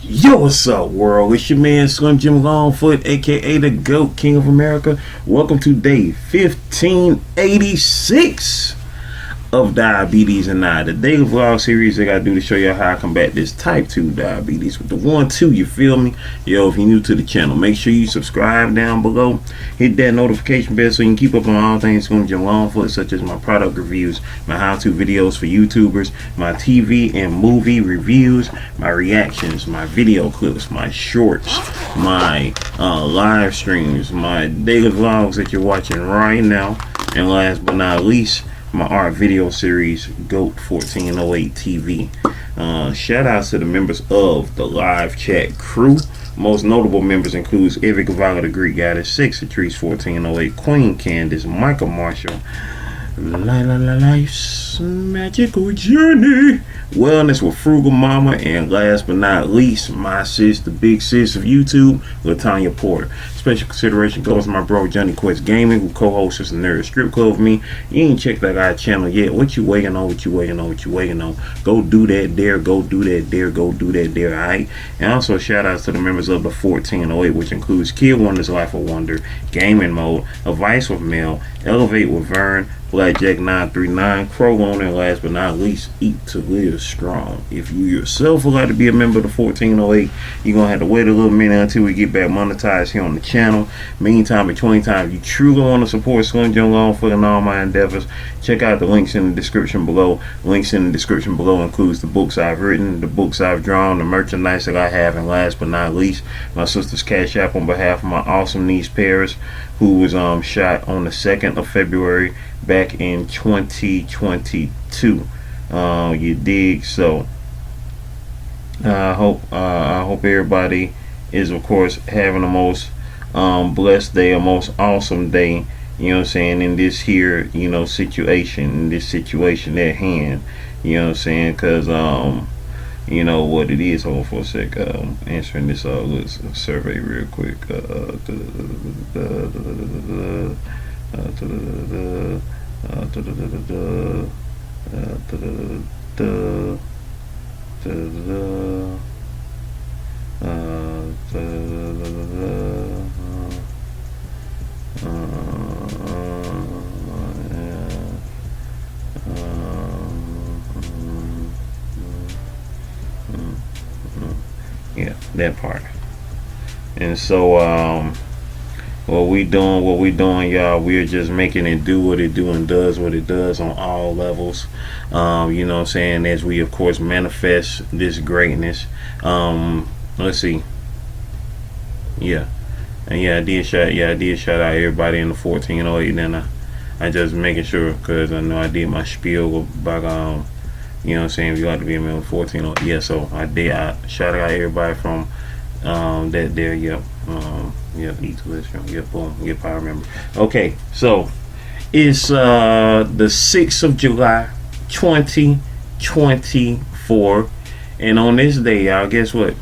Yo, what's up, world? It's your man Slim Jim Longfoot, aka the GOAT King of America. Welcome to day 1586 of Diabetes and I, the daily vlog series that I do to show you how I combat this type 2 diabetes with the 1-2, you feel me? Yo, if you're new to the channel, make sure you subscribe down below, hit that notification bell so you can keep up on all things Slim Jim Longfoot, such as my product reviews, my how-to videos for YouTubers, my TV and movie reviews, my reactions, my video clips, my shorts, my live streams, my daily vlogs that you're watching right now, and last but not least, my art video series, GOAT 1408 TV. Shout outs to the members of the live chat crew. Most notable members includes Avid the Greek Goddess, 6 Latrice 1408, Queen Candace, Michael Marshall, Life's Magical Journey, Wellness with Frugal Mama, and last but not least, my sis, the big sis of YouTube, Latanya Porter. Special consideration goes to my bro Johnny Quest Gaming, who co-hosts the Nerd Strip Club with me. You ain't checked that guy channel yet. What you waiting on? What you waiting on? What you waiting on? Go do that there. Go do that there. Go do that there. Alright. And also shout outs to the members of the 1408, which includes Kid Wonder's Life of Wonder, Gaming Mode, Advice with Mel, Elevate with Vern, Blackjack 939, Crow on, and last but not least, Eat to Live Strong. If you yourself would like to be a member of the 1408, you're going to have to wait a little minute until we get back monetized here on the channel. Meantime, between time, you truly want to support Slim Jim Longfoot and all my endeavors, check out the links in the description below. Links in the description below includes the books I've written, the books I've drawn, the merchandise that I have, and last but not least, my sister's Cash App on behalf of my awesome niece Paris, who was shot on the 2nd of February back in 2022. You dig? So I hope everybody is, of course, having the most blessed day, a most awesome day, you know what I'm saying, in this here, you know, in this situation at hand, you know what I'm saying, because you know what it is. Hold on for a sec. Answering this survey real quick. Yeah, that part. And so what we doing, y'all, we're just making it do what it do and does what it does on all levels. You know what I'm saying, as we of course manifest this greatness. Let's see. Yeah. And I did shout out everybody in the 1408. Then I just making sure, because I know I did my spiel about you know what I'm saying, if you like to be a member of 1408. Yeah, so I shout out everybody from that there. Yep. Yep, each list. Yep, boom. Yep, I remember. Okay, so it's the 6th of July 2024, and on this day, y'all, guess what?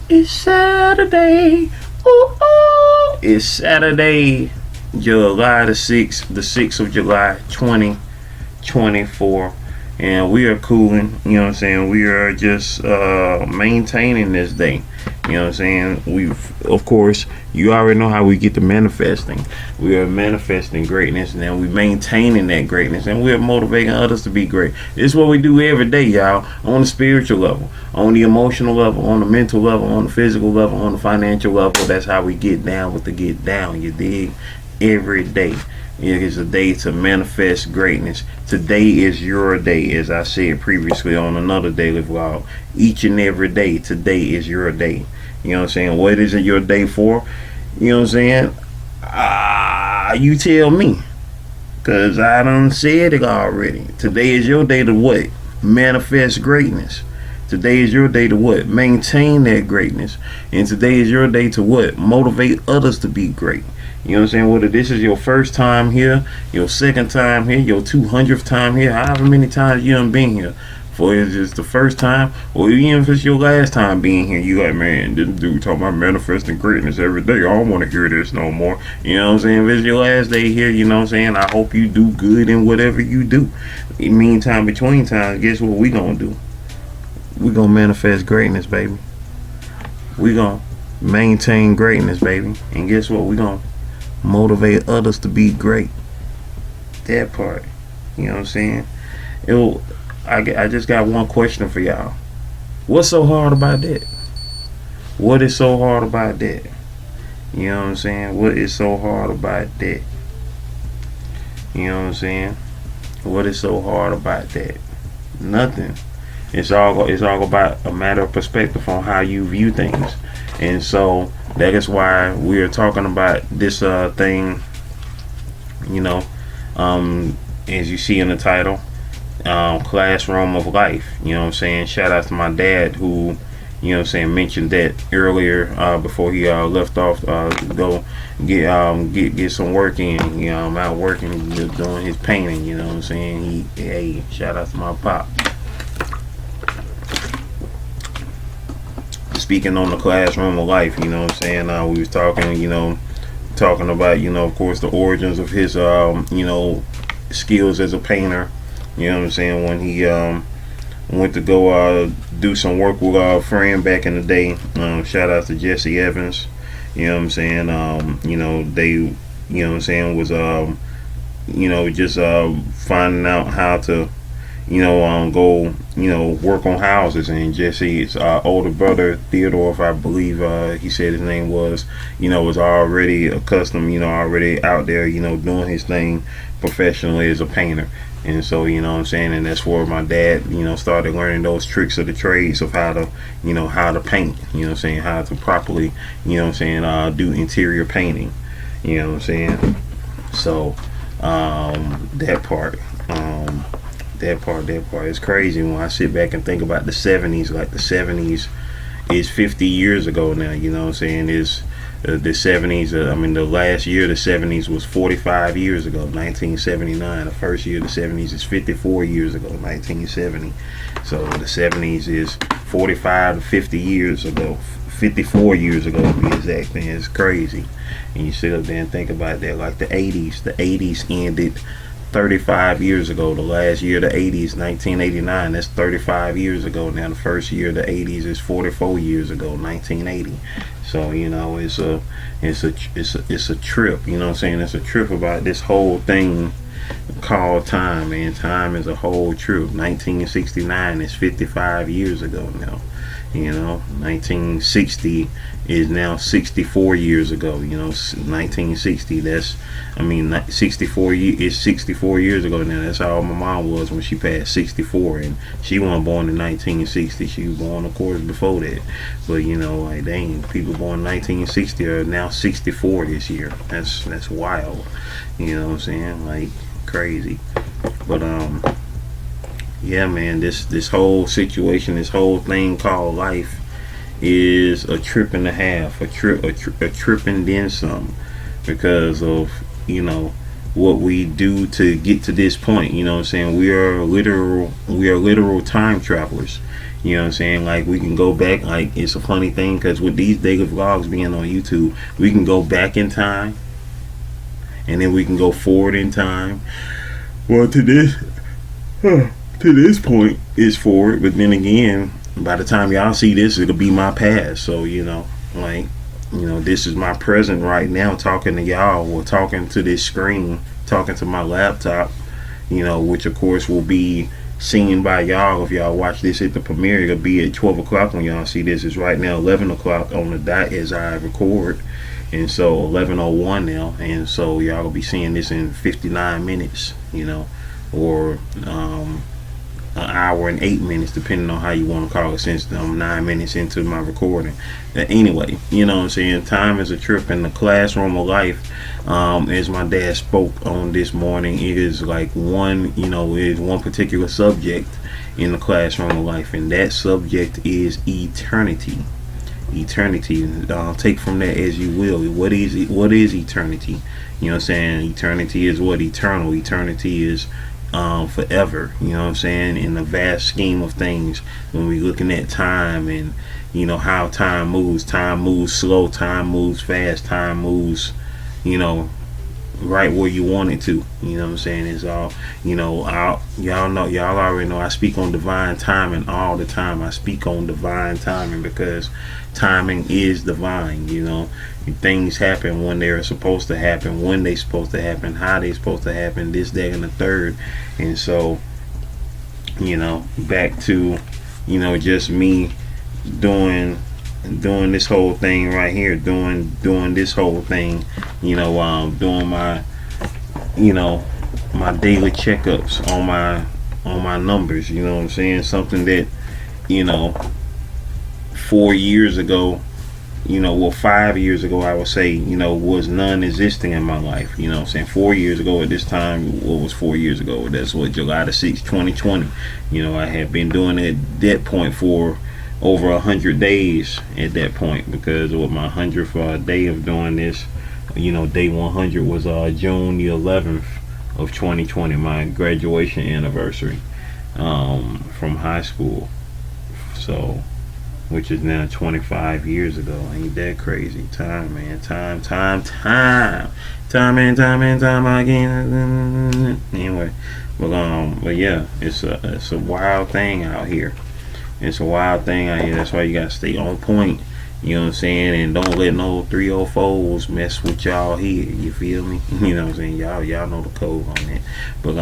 It's Saturday. Ooh, ooh. It's Saturday, July the 6th of July 2024. And we are cooling, you know what I'm saying, we are just maintaining this day, you know what I'm saying. We've, of course, you already know how we get to manifesting. We are manifesting greatness, and then we maintaining that greatness, and we're motivating others to be great. This is what we do every day, y'all, on the spiritual level, on the emotional level, on the mental level, on the physical level, on the financial level. That's how we get down with the get down, you dig? Every day. It is a day to manifest greatness. Today is your day, as I said previously on another daily vlog. Each and every day, today is your day. You know what I'm saying? What is it your day for? You know what I'm saying? You tell me, because I done said it already. Today is your day to what? Manifest greatness. Today is your day to what? Maintain that greatness. And today is your day to what? Motivate others to be great. You know what I'm saying? Whether this is your first time here, your second time here, your 200th time here, however many times you done been here. For it's just the first time, or even if it's your last time being here, you like, man, this dude talking about manifesting greatness every day. I don't want to hear this no more. You know what I'm saying? If it's your last day here, you know what I'm saying, I hope you do good in whatever you do. In meantime, between times, guess what we gonna do? We gonna manifest greatness, baby. we gonna maintain greatness, baby. And guess what? We gonna motivate others to be great. That part. You know what I'm saying? I just got one question for y'all. What's so hard about that? What is so hard about that? You know what I'm saying? What is so hard about that? You know what I'm saying? What is so hard about that? Nothing. It's all about a matter of perspective on how you view things. And so that is why we're talking about this thing, you know, as you see in the title, classroom of life. You know what I'm saying? Shout out to my dad who, you know what I'm saying, mentioned that earlier before he left off go get some work in. You know, I'm out working, doing his painting. You know what I'm saying? Hey, shout out to my pop. Speaking on the classroom of life, you know what I'm saying? We was talking about, of course, the origins of his, skills as a painter. You know what I'm saying? When he went to go do some work with our friend back in the day. Shout out to Jesse Evans. You know what I'm saying? They, you know what I'm saying, was, just finding out how to, go, work on houses. And Jesse's older brother, Theodore, if I believe he said his name was already accustomed, already out there, doing his thing professionally as a painter. And so, you know what I'm saying, and that's where my dad, started learning those tricks of the trades of how to, how to paint, how to properly, do interior painting, you know what I'm saying. So, that part is crazy when I sit back and think about the 70s. Like, the 70s is 50 years ago now, you know what I'm saying. Is the 70s, the last year of the 70s was 45 years ago, 1979. The first year of the 70s is 54 years ago, 1970. So the 70s is 45 to 50 years ago, 54 years ago to be exact. Man, it's crazy. And you sit up there and think about that. Like the 80s ended 35 years ago. The last year of the 80s, 1989, that's 35 years ago. Now the first year of the 80s is 44 years ago, 1980. So, it's a trip, you know what I'm saying? It's a trip about this whole thing called time, man. Time is a whole trip. 1969 is 55 years ago now. 1960 is now 64 years ago. 1960, that's, 64 is 64 years ago now. That's how my mom was when she passed 64, and she wasn't born in 1960. She was born, of course, before that. But like, dang, people born in 1960 are now 64 this year. That's wild. You know what I'm saying? Like, crazy. But yeah, man, this whole situation, this whole thing called life is a trip and a half, a trip and then some, because of what we do to get to this point. You know what I'm saying? We are literal time travelers. You know what I'm saying? Like, we can go back. Like, it's a funny thing because with these daily vlogs being on YouTube, we can go back in time, and then we can go forward in time. Well, to this point is forward, but then again, by the time y'all see this, it'll be my past. So this is my present right now, talking to y'all, or talking to this screen, talking to my laptop, which of course will be seen by y'all if y'all watch this at the premiere. It'll be at 12 o'clock when y'all see this. It's right now 11 o'clock on the dot as I record, and so 11:01 now, and so y'all will be seeing this in 59 minutes, or an hour and 8 minutes, depending on how you want to call it, since I'm 9 minutes into my recording. Anyway, you know what I'm saying? Time is a trip in the classroom of life. As my dad spoke on this morning, it is like it is one particular subject in the classroom of life, and that subject is eternity. Eternity. Take from that as you will. What is eternity? You know what I'm saying? Eternity is what? Eternal. Eternity is forever. You know what I'm saying? In the vast scheme of things, when we're looking at time and how time moves slow, time moves fast, time moves right where you want it to. You know what I'm saying? It's all, y'all already know I speak on divine timing all the time. I speak on divine timing because timing is divine. Things happen when they're supposed to happen, when they're supposed to happen, how they're supposed to happen, this, that, and the third. And so, back to, just me doing this whole thing right here, doing this whole thing, doing my, my daily checkups on my numbers. You know what I'm saying? Something that, 4 years ago, 5 years ago, I would say, was non-existing in my life. 4 years ago at this time, what was 4 years ago? That's what, July the 6th, 2020. I had been doing it at that point for over 100 days at that point, because with my 100th day of doing this, day 100 was June the 11th of 2020, my graduation anniversary from high school. So, which is now 25 years ago. Ain't that crazy? Time, man. Time again. Anyway, but yeah, it's a wild thing out here. It's a wild thing out here. That's why you gotta stay on point. You know what I'm saying? And don't let no 304s mess with y'all here. You feel me? You know what I'm saying? Y'all know the code on that. But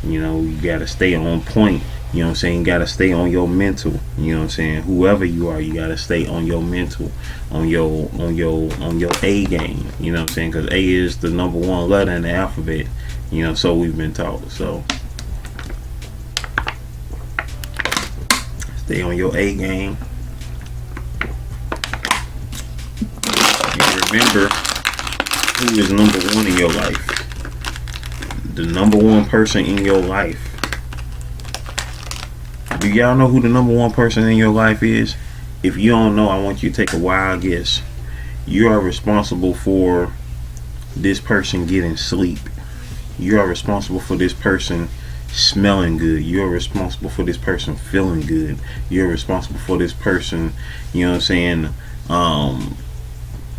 you gotta stay on point. You know what I'm saying? You gotta stay on your mental. You know what I'm saying? Whoever you are, you gotta stay on your mental, on your A game. You know what I'm saying? Because A is the number one letter in the alphabet. So we've been taught. So stay on your A game. And remember who is number one in your life. The number one person in your life. Do y'all know who the number one person in your life is? If you don't know, I want you to take a wild guess. You are responsible for this person getting sleep. You are responsible for this person smelling good. You're responsible for this person feeling good. You're responsible for this person, you know what I'm saying,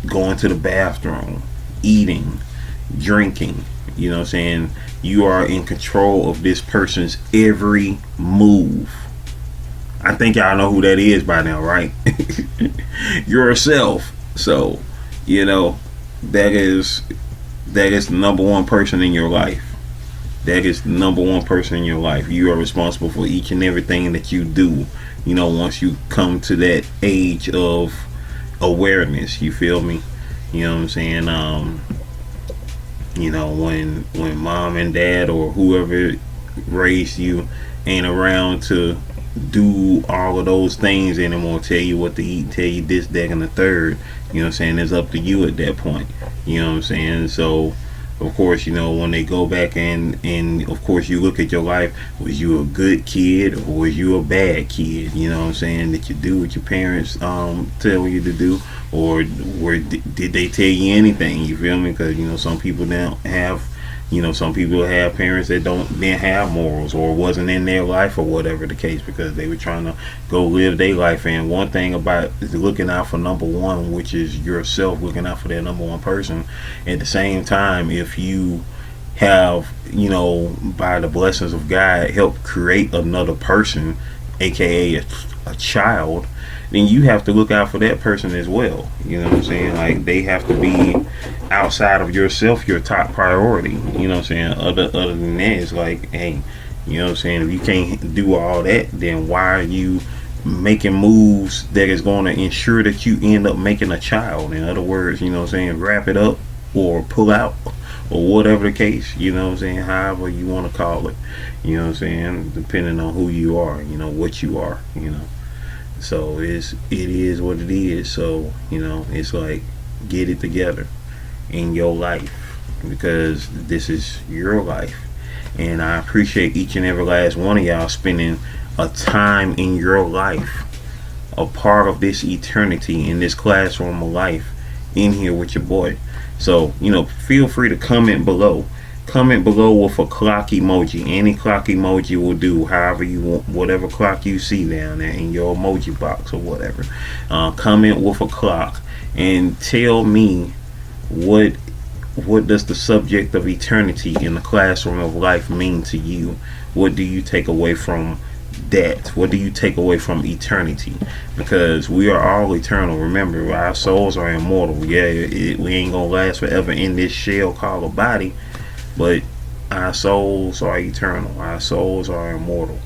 going to the bathroom, eating, drinking. You know what I'm saying? You are in control of this person's every move. I think y'all know who that is by now, right? Yourself. So, that is the number one person in your life. That is the number one person in your life. You are responsible for each and everything that you do. Once you come to that age of awareness, you feel me? You know what I'm saying? When mom and dad or whoever raised you ain't around to do all of those things anymore, tell you what to eat, tell you this, that, and the third, you know what I'm saying, it's up to you at that point. You know what I'm saying? So of course, when they go back and of course you look at your life, was you a good kid or was you a bad kid? You know what I'm saying? Did you do what your parents tell you to do, or did they tell you anything? You feel me? Because some people don't have, some people have parents that didn't have morals or wasn't in their life or whatever the case, because they were trying to go live their life. And one thing about looking out for number one, which is yourself, looking out for that number one person, at the same time, if you have, by the blessings of God, help create another person, aka a child, then you have to look out for that person as well. You know what I'm saying? Like, they have to be outside of yourself your top priority. You know what I'm saying? Other than that, it's like, hey, you know what I'm saying, if you can't do all that, then why are you making moves that is going to ensure that you end up making a child? In other words, you know what I'm saying, wrap it up or pull out or whatever the case, you know what I'm saying, however you want to call it, you know what I'm saying, depending on who you are, what you are, so it is what it is. So it's like, get it together in your life, because this is your life. And I appreciate each and every last one of y'all spending a time in your life, a part of this eternity in this classroom of life, in here with your boy. So feel free to comment below with a clock emoji. Any clock emoji will do, however you want, whatever clock you see down there in your emoji box or whatever. Comment with a clock and tell me what what does the subject of eternity in the classroom of life mean to you? What do you take away from that? What do you take away from eternity? Because we are all eternal. Remember, our souls are immortal. Yeah, we ain't gonna last forever in this shell called a body, but our souls are eternal. Our souls are immortal.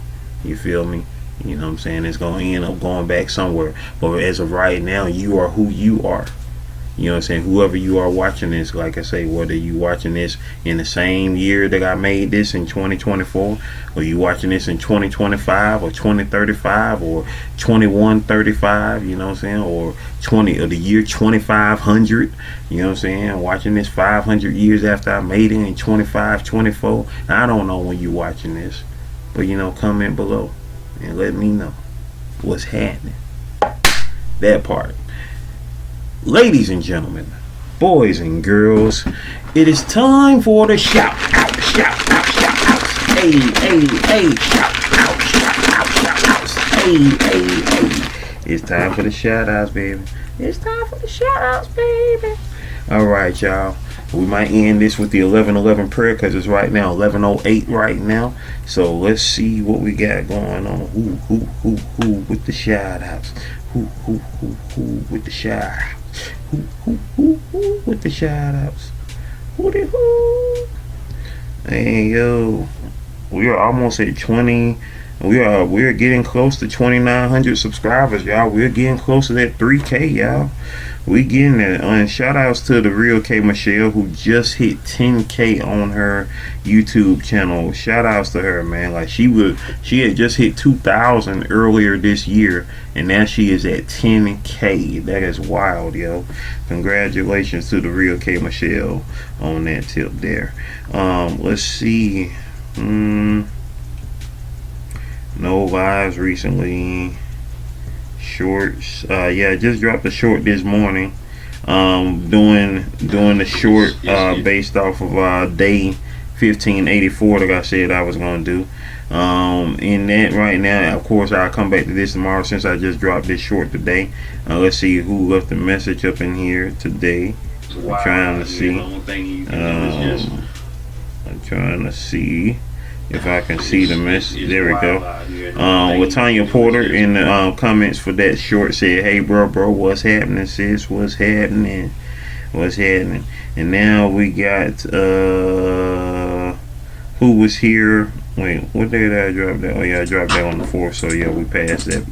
You feel me? You know what I'm saying? It's gonna end up going back somewhere. But as of right now, you are who you are. You know what I'm saying? Whoever you are watching this, like I say, whether you watching this in the same year that I made this in 2024, or you watching this in 2025 or 2035 or 2135, you know what I'm saying? Or the year 2500, you know what I'm saying? Watching this 500 years after I made it in 2524. I don't know when you watching this, but you know, comment below and let me know what's happening. That part. Ladies and gentlemen, boys and girls, it is time for the shout out, shout out, shout outs. Hey, hey, hey, shout out, shout out, shout outs. Hey, hey, hey. It's time for the shout outs, baby. It's time for the shout outs, baby. All right, y'all. We might end this with the 11:11 prayer because it's right now 11:08 right now. So let's see what we got going on. Who with the shout outs? Who with the shout outs? Who with the shout outs? Who? Hey yo, we are almost at 20. We're getting close to 2,900 subscribers, y'all. We're getting close to that 3K, y'all. We getting there. And shout outs to the real K Michelle, who just hit 10K on her YouTube channel. Shout outs to her, man. Like she had just hit 2,000 earlier this year, and now she is at 10K. That is wild, yo. Congratulations to the real K Michelle on that tip there. Let's see. No lives recently. Shorts. Yeah, I just dropped a short this morning. Doing the short based off of day 1584 that I said I was gonna do. In that right now, of course, I'll come back to this tomorrow since I just dropped this short today. Let's see who left a message up in here today. I'm trying to see. I'm trying to see if I can see the message. There we go. Latanya Porter in the comments for that short said, "Hey bro, what's happening, sis? What's happening? And now we got who was here. Wait, what day did I drop that? Oh yeah, I dropped that on the 4th, so yeah, we passed that.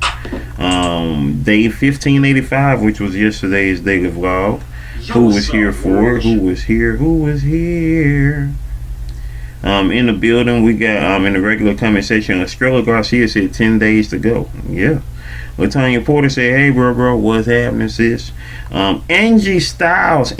Day 1585, which was yesterday's daily vlog. Who was here for? Who was here? In the building, we got in the regular comment section, Estrella Garcia said 10 days to go. Yeah. Latanya Porter said, "Hey bro, what's happening, sis?" Angie Styles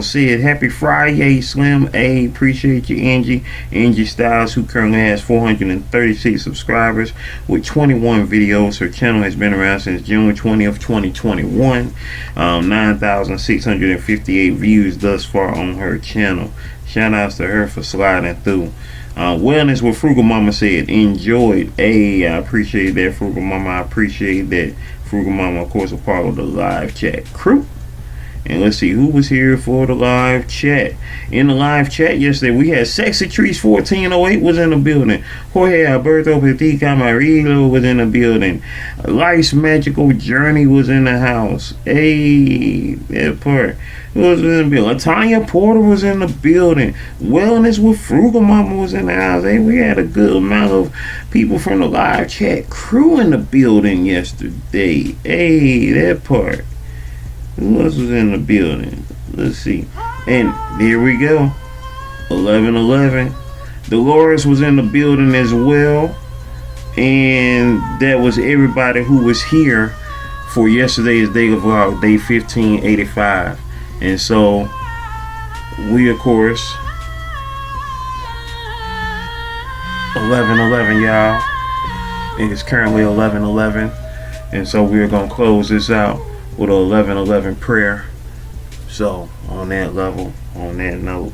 said, "Happy Friday, Slim A." Appreciate you, Angie. Angie Styles, who currently has 436 subscribers with 21 videos. Her channel has been around since June 20th, 2021. 9,658 views thus far on her channel. Shout outs to her for sliding through. Wellness with Frugal Mama said, "Enjoyed." Hey, I appreciate that, Frugal Mama. I appreciate that. Frugal Mama, of course, a part of the live chat crew. And let's see who was here for the live chat. In the live chat yesterday, we had Sexy Trees 1408 was in the building. Jorge Alberto Petit Camarillo was in the building. Life's Magical Journey was in the house. Hey, that part. Who was in the building? Latanya Porter was in the building. Wellness with Frugal Mama was in the house. Hey, we had a good amount of people from the live chat crew in the building yesterday. Hey, that part. Who else was in the building? Let's see. And here we go. 11:11. Dolores was in the building as well. And that was everybody who was here for yesterday's daily vlog, day 1585. And so we, of course, 11:11, y'all. It is currently 11:11. And so we're going to close this out with an 11:11 prayer. So on that level, on that note,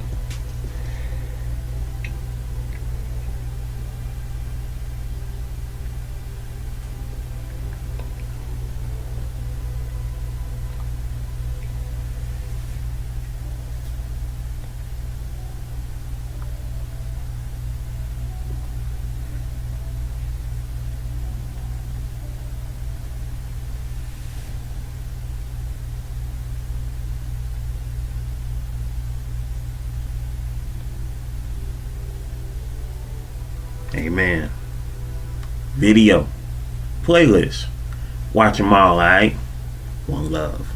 Amen. Video. Playlist. Watch them all, alright? One love.